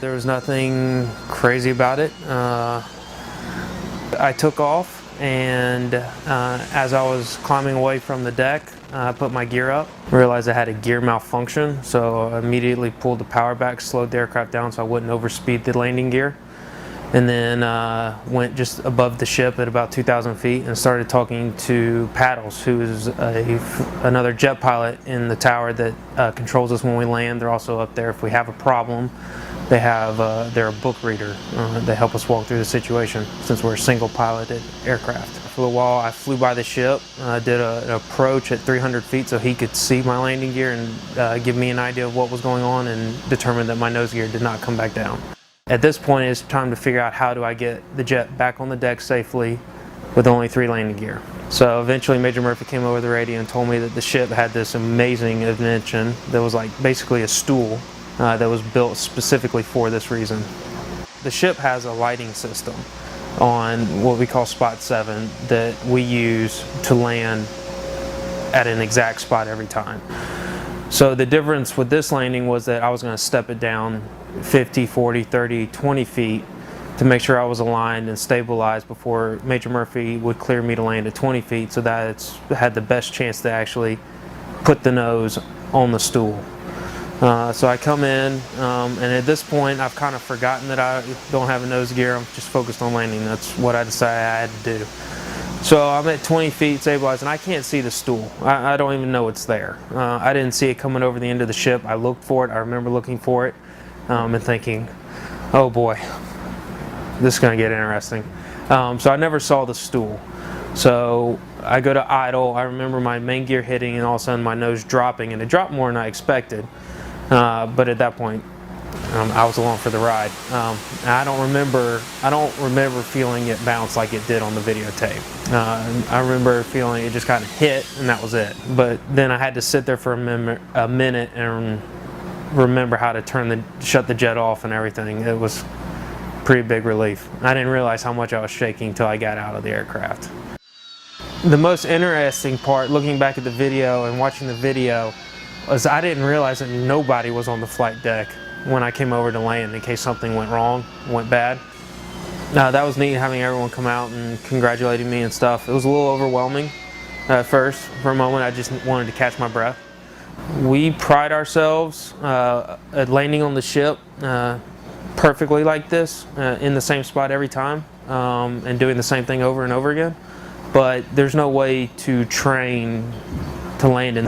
There was nothing crazy about it. I took off, and as I was climbing away from the deck, I put my gear up, realized I had a gear malfunction, so I immediately pulled the power back, slowed the aircraft down so I wouldn't overspeed the landing gear, and then went just above the ship at about 2,000 feet and started talking to Paddles, who is another jet pilot in the tower that controls us when we land. They're also up there if we have a problem. They have they're a book reader. They help us walk through the situation since we're a single piloted aircraft. For a while I flew by the ship, did an approach at 300 feet so he could see my landing gear and give me an idea of what was going on, and determined that my nose gear did not come back down. At this point it's time to figure out how do I get the jet back on the deck safely with only 3 landing gear. So eventually Major Murphy came over the radio and told me that the ship had this amazing invention that was like basically a stool that was built specifically for this reason. The ship has a lighting system on what we call spot 7 that we use to land at an exact spot every time. So the difference with this landing was that I was going to step it down 50, 40, 30, 20 feet to make sure I was aligned and stabilized before Major Murphy would clear me to land at 20 feet, so that it's had the best chance to actually put the nose on the stool. So I come in, and at this point I've kind of forgotten that I don't have a nose gear. I'm just focused on landing. That's what I decided I had to do. So I'm at 20 feet stabilized, and I can't see the stool. I don't even know it's there. I didn't see it coming over the end of the ship. I looked for it. I remember looking for it and thinking, oh boy, this is going to get interesting. So I never saw the stool. So I go to idle. I remember my main gear hitting and all of a sudden my nose dropping, and it dropped more than I expected. But at that point, I was along for the ride. I don't remember feeling it bounce like it did on the videotape. I remember feeling it just kind of hit, and that was it. But then I had to sit there for a minute and remember how to shut the jet off and everything. It was a pretty big relief. I didn't realize how much I was shaking until I got out of the aircraft. The most interesting part, looking back at the video and watching the video, was I didn't realize that nobody was on the flight deck when I came over to land in case something went wrong, went bad. That was neat, having everyone come out and congratulating me and stuff. It was a little overwhelming at first. For a moment I just wanted to catch my breath. We pride ourselves at landing on the ship perfectly like this, in the same spot every time, and doing the same thing over and over again. But there's no way to train to land in